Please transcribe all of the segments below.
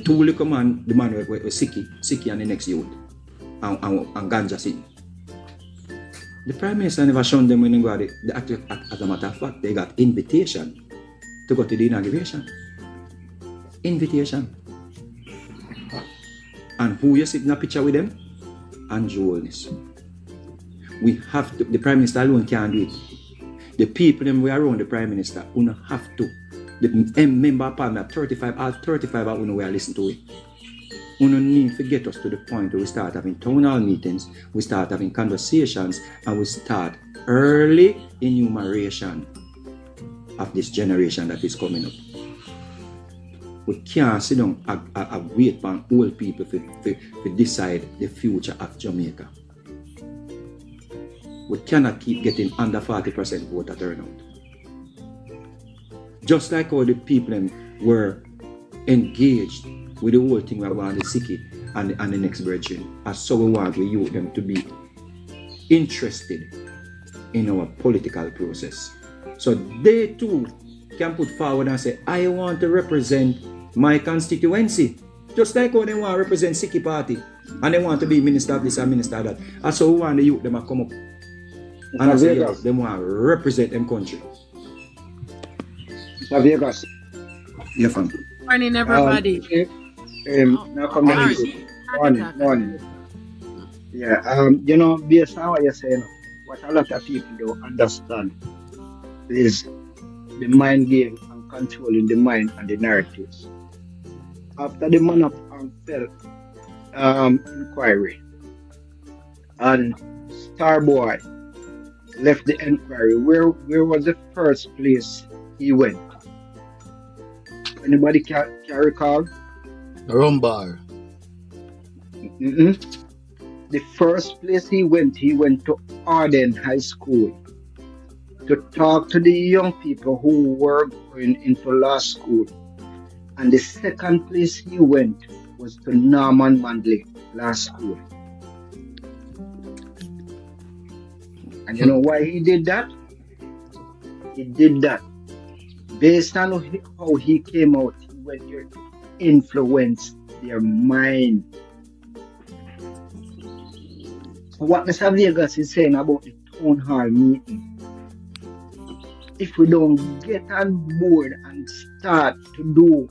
two little man, the man were Siki and the next youth, and Ganja sitting. The Prime Minister never shown them when they got it. As a matter of fact, they got invitation to go to the inauguration. Invitation. And who you sit in a picture with them? ANJU. We have to, the Prime Minister alone can't do it. The people them we around the Prime Minister, we don't have to. The member of Parliament, 35, all 35 of we are listening to it. We don't need to get us to the point where we start having town hall meetings, we start having conversations, and we start early enumeration of this generation that is coming up. We can't sit down and wait for old people to decide the future of Jamaica. We cannot keep getting under 40% voter turnout. Just like how the people were engaged with the whole thing we want the Siki and the next brethren, as so we want the youth them to be interested in our political process. So they too can put forward and say, I want to represent my constituency. Just like how they want to represent Siki party and they want to be minister of this and minister of that. And so we want the youth them to come up and I say, yes, they want to represent them country. Vegas. Yeah, fam. Morning, everybody. Now come on. Yeah, you know, based on what you're saying, what a lot of people don't understand is the mind game and controlling the mind and the narratives. After the man of inquiry and Starboy left the inquiry, where was the first place he went? Anybody can recall? Rumbar. The first place he went to Arden High School to talk to the young people who were going into law school. And the second place he went was to Norman Manley Law School. And you know why he did that? He did that based on how he came out. He went there to influence their mind. So what Mr. Vegas is saying about the town hall meeting, if we don't get on board and start to do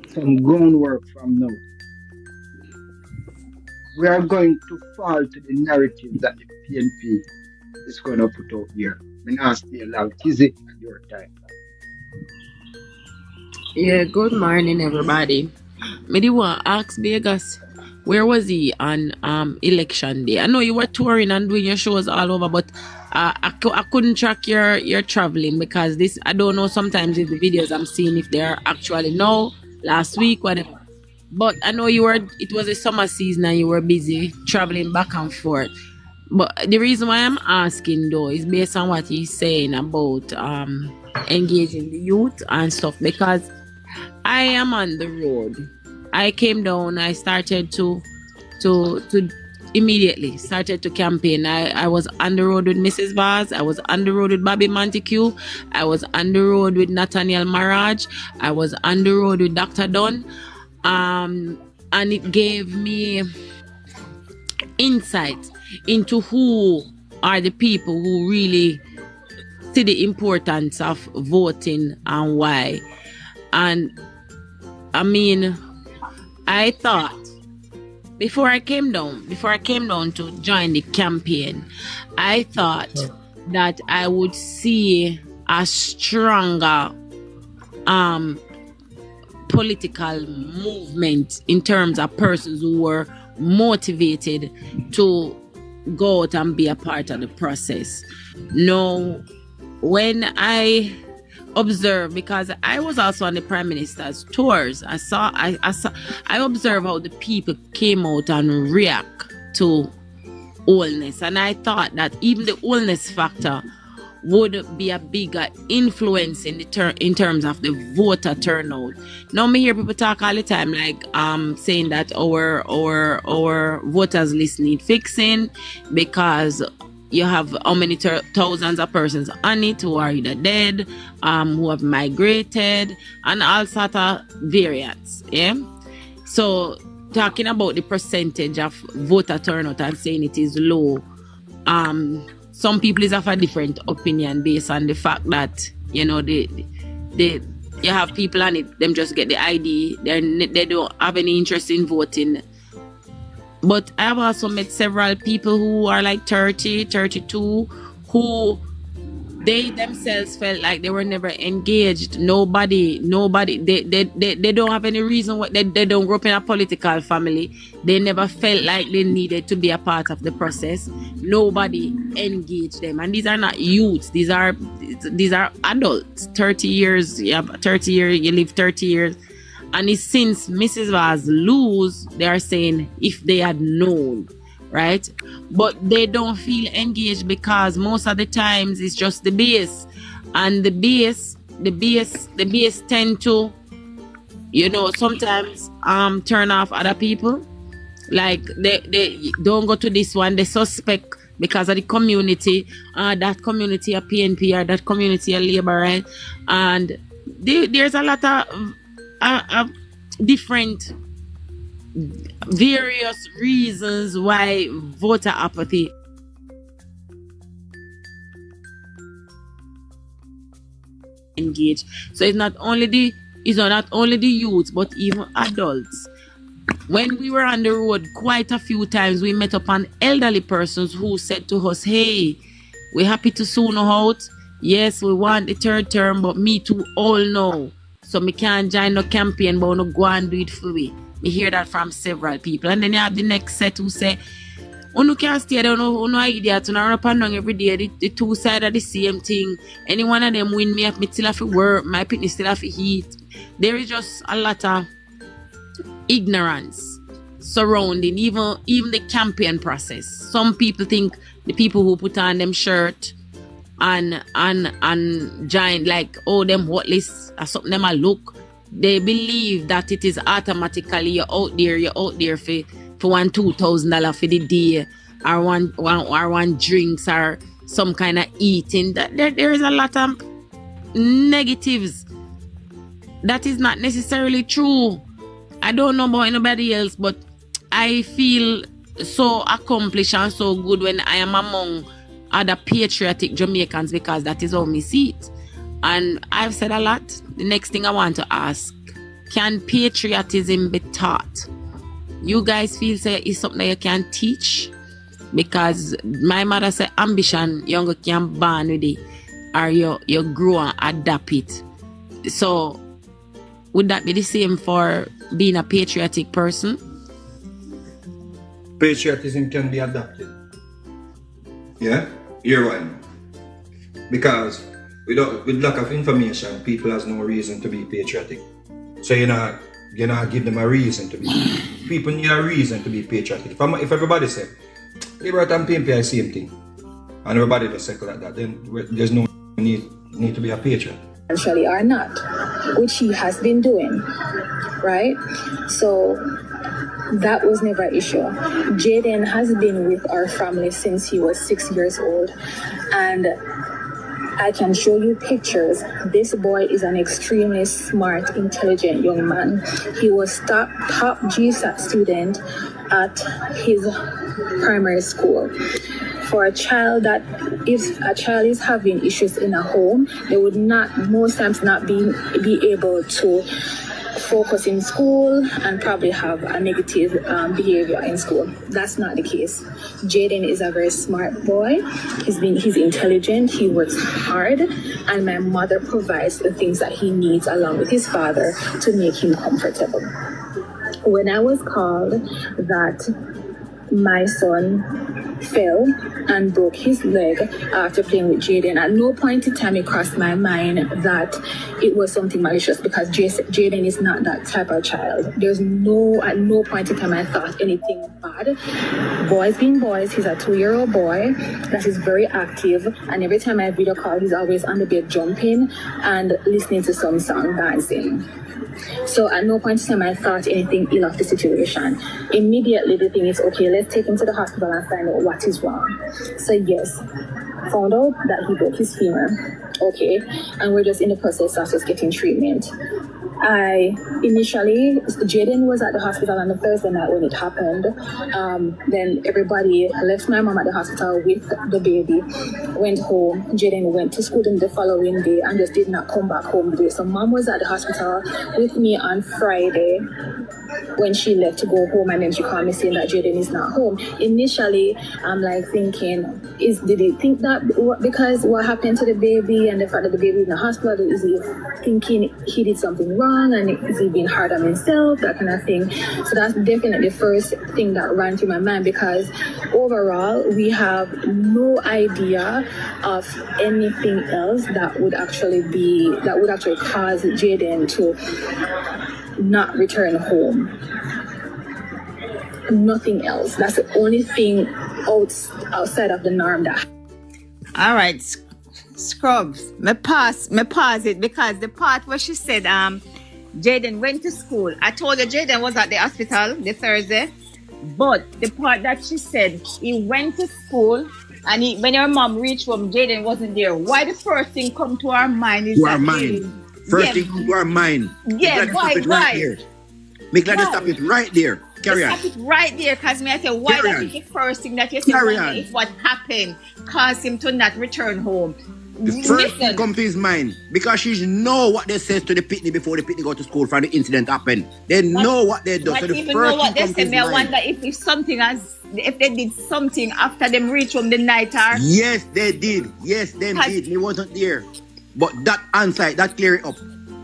some groundwork from now, we are going to fall to the narrative that the PNP is going to put out here. I'm going to stay long. Kizzy, at your time. Yeah, good morning, everybody. Me want to ask Vegas, where was he on election day? I know you were touring and doing your shows all over, but I couldn't track your traveling because this, I don't know sometimes in the videos I'm seeing if they're actually now, last week, whatever. But I know it was a summer season and you were busy traveling back and forth. But the reason why I'm asking though is based on what he's saying about engaging the youth and stuff, because I am on the road. I came down, I started to immediately started to campaign. I was on the road with Mrs. Vaz, I was on the road with Bobby Montague, I was on the road with Nathaniel Maraj, I was on the road with Dr. Dunn, and it gave me insight into who are the people who really see the importance of voting and why. And I mean, I thought before I came down to join the campaign, I thought that I would see a stronger political movement in terms of persons who were motivated to go out and be a part of the process. No, when I observe, because I was also on the Prime Minister's tours, I observed how the people came out and react to oldness, and I thought that even the oldness factor would be a bigger influence in terms of the voter turnout. Now me hear people talk all the time like saying that our voters list need fixing because you have how many thousands of persons on it who are either dead, who have migrated, and all sort of variants. Yeah. So talking about the percentage of voter turnout and saying it is low, some people is of a different opinion based on the fact that, you know, you have people on it, them just get the ID, they don't have any interest in voting. But I have also met several people who are like 30, 32, who they themselves felt like they were never engaged. Nobody, they don't have any reason why they don't grow up in a political family. They never felt like they needed to be a part of the process. Nobody engaged them. And these are not youths, these are adults. 30 years, you have 30 years, you live 30 years. And it's since Mrs. Vaz lose, they are saying if they had known, right? But they don't feel engaged because most of the times it's just the base. And the base tend to, you know, sometimes turn off other people. Like they don't go to this one, they suspect because of the community, that community a PNP or that community a Labour, right? And there's a lot of different various reasons why voter apathy engage. So it's not only the youth but even adults. When we were on the road quite a few times, we met upon elderly persons who said to us, hey, we're happy to soon out. Yes, we want the third term, but me too all know. So me can't join no campaign, but no go and do it for me. Me hear that from several people. And then you have the next set who say, you can't stay there, no idea to run up and down every day. The two sides of the same thing. Any one of them win me up, me still have to work, my pitney still have to eat. There is just a lot of ignorance surrounding even the campaign process. Some people think the people who put on them shirt and giant, like, oh, them hotlists or something them a look, they believe that it is automatically you're out there for $1,000 for the day, or one drinks or some kind of eating. That there is a lot of negatives. That is not necessarily true. I don't know about anybody else, but I feel so accomplished and so good when I am among other patriotic Jamaicans, because that is how me see it. And I've said a lot. The next thing I want to ask, can patriotism be taught? You guys feel say it's something that you can teach? Because my mother said ambition, you can born with it, or you grow and adapt it. So would that be the same for being a patriotic person? Patriotism can be adapted. Yeah? You're right. Because with lack of information, people has no reason to be patriotic. So you're not give them a reason to be. People need a reason to be patriotic. If everybody say, Liberty and PNP are the same thing, and everybody just say like that, then there's no need to be a patriot. Actually are not, which he has been doing, right? So that was never an issue. Jaden has been with our family since he was 6 years old, and I can show you pictures. This boy is an extremely smart, intelligent young man. He was top GSAT student at his primary school. For a child that, if a child is having issues in a home, they would most times not be able to focus in school and probably have a negative behavior in school. That's not the case. Jaden is a very smart boy. He's intelligent, he works hard, and my mother provides the things that he needs along with his father to make him comfortable. When I was called that my son fell and broke his leg after playing with Jaden, at no point in time it crossed my mind that it was something malicious, because Jaden is not that type of child. At no point in time I thought anything bad. Boys being boys, he's a 2-year-old boy that is very active, and every time I video call, he's always on the bed jumping and listening to some song, dancing. So at no point in time I thought anything ill of the situation. Immediately the thing is, okay, let's take him to the hospital and find out what is wrong. So yes, found out that he broke his femur. Okay, and we're just in the process of just getting treatment. Initially, Jaden was at the hospital on the Thursday night when it happened. Then everybody left my mom at the hospital with the baby, went home. Jaden went to school the following day and just did not come back home today. So mom was at the hospital with me on Friday when she left to go home, and then she called me saying that Jaden is not home. Initially, I'm like thinking, did he think that because what happened to the baby and the fact that the baby is in the hospital, is he thinking he did something wrong and is he being hard on himself, that kind of thing. So that's definitely the first thing that ran through my mind, because overall we have no idea of anything else that would actually cause Jaden to not return home. Nothing else. That's the only thing outside of the norm that. All right, Scrubs. Me pause it because the part where she said Jaden went to school. I told you Jaden was at the hospital the Thursday, but the part that she said he went to school and when your mom reached home, Jaden wasn't there. Why the first thing come to our mind is to our mind. First thing come to our mind. Yeah, why? Make glad to stop it right there. Carry on. Stop it right there, because I say why that is the first thing that you say is what happened caused him to not return home. The first thing come to his mind, because she know what they said to the pitney before the pitney go to school for the incident happened. They know what they do. But so the even first know what they thing said, I wonder if they did something after them reach home the night or... Yes, they did. Yes, they did. He wasn't there. But that answer, that clear it up.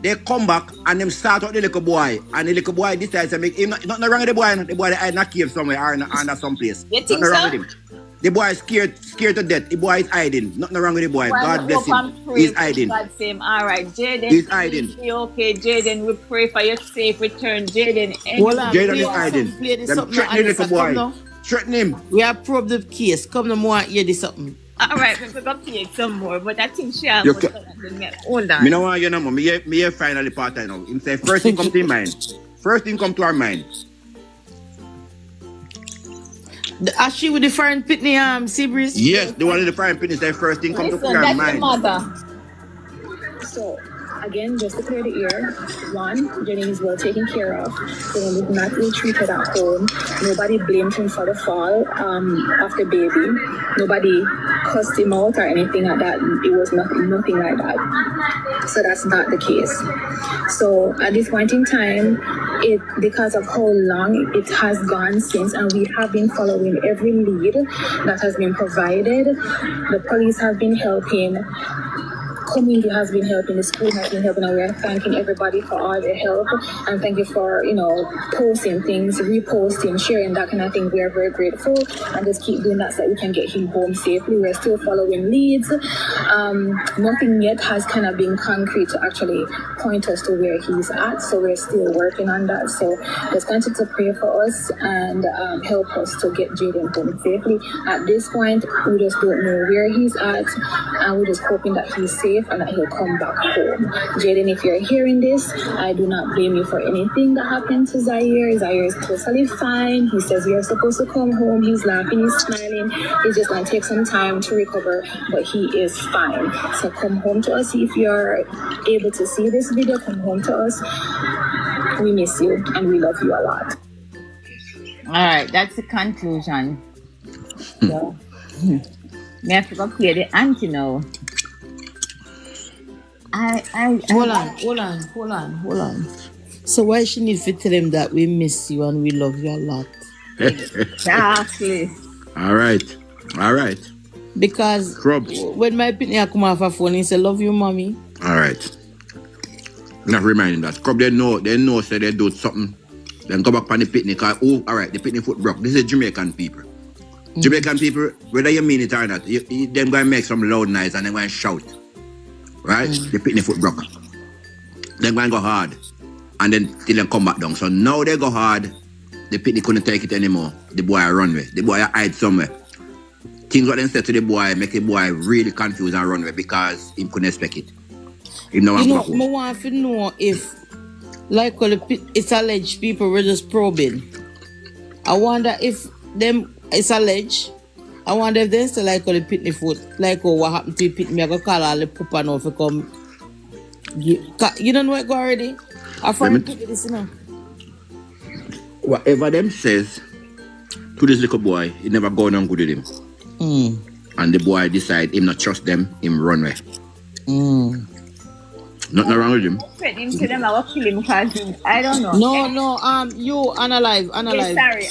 They come back and them start out the little boy, and the little boy decides to make him nothing wrong with the boy. The boy they hide in a cave somewhere or under some place. You think nothing so? wrong with him. The boy is scared to death. The boy is hiding. Nothing wrong with the boy. God bless him. He's hiding. God save him. All right, Jaden. He's hiding. Okay, Jaden, we pray for your safe return. Jaden. Jaden is hiding. Them threaten the little boy. Threaten him. We have probed the case. Come no more hear this something. All right, we're going to play some more, but I think she has hold on. Me no want you no more. Me here finally part time now. Him say first thing come to mind. First thing come to our mind. Are she with the foreign pitney Seabreeze? Yes, the one in the foreign pitney say first thing come to our mind. Mother. So, again, just to clear the air, one, Jaden is well taken care of. Jaden was not ill treated at home. Nobody blamed him for the fall of the baby. Nobody cussed him out or anything like that. It was nothing like that. So that's not the case. So at this point in time, because of how long it has gone since, and we have been following every lead that has been provided. The police have been helping. Community has been helping, the school has been helping, and we're thanking everybody for all their help, and thank you for posting things, reposting, sharing, that kind of thing. We are very grateful, and just keep doing that so that we can get him home safely. We're still following leads. Nothing yet has kind of been concrete to actually point us to where he's at, so we're still working on that. So just continue to pray for us and help us to get Jaden home safely. At this point, we just don't know where he's at, and we're just hoping that he's safe and that he'll come back home. Jaden, if you're hearing this, I do not blame you for anything that happened to Zaire. Zaire is totally fine. He says you're supposed to come home. He's laughing, he's smiling. He's just going to take some time to recover, but he is fine. So come home to us. If you're able to see this video, come home to us. We miss you and we love you a lot. All right, that's the conclusion. So, we have to go clear the auntie now. Hold on. So why she need to tell them that we miss you and we love you a lot? Exactly. All right. Because when my pitney come off her phone, he say, love you, mommy. All right. Not reminding that. Scrub, they know, say they do something. Then go back on the pitney, because, all right, the pitney foot broke. This is Jamaican people. Jamaican people, whether you mean it or not, them going to make some loud noise and they going to shout. Right? The pitney foot broke. Then go and go hard. And then till them come back down. So now they go hard. The pitney couldn't take it anymore. The boy run away. The boy hide somewhere. Things what they said to the boy make the boy really confused and run away because he couldn't expect it. I want to know if, like, it's alleged people were just probing. I wonder if them it's alleged I wonder if they still like all the pitney foot. Like, oh, what happened to the pitney? I go call all the pooper now if you come. You don't know it go already? I find this, you know. Whatever them says to this little boy, he never gone on good with him. And the boy decide him not trust them, him run away. Nothing wrong with him. Threaten him to them, I will kill him because I don't know. No, you analyze. Yes, sorry.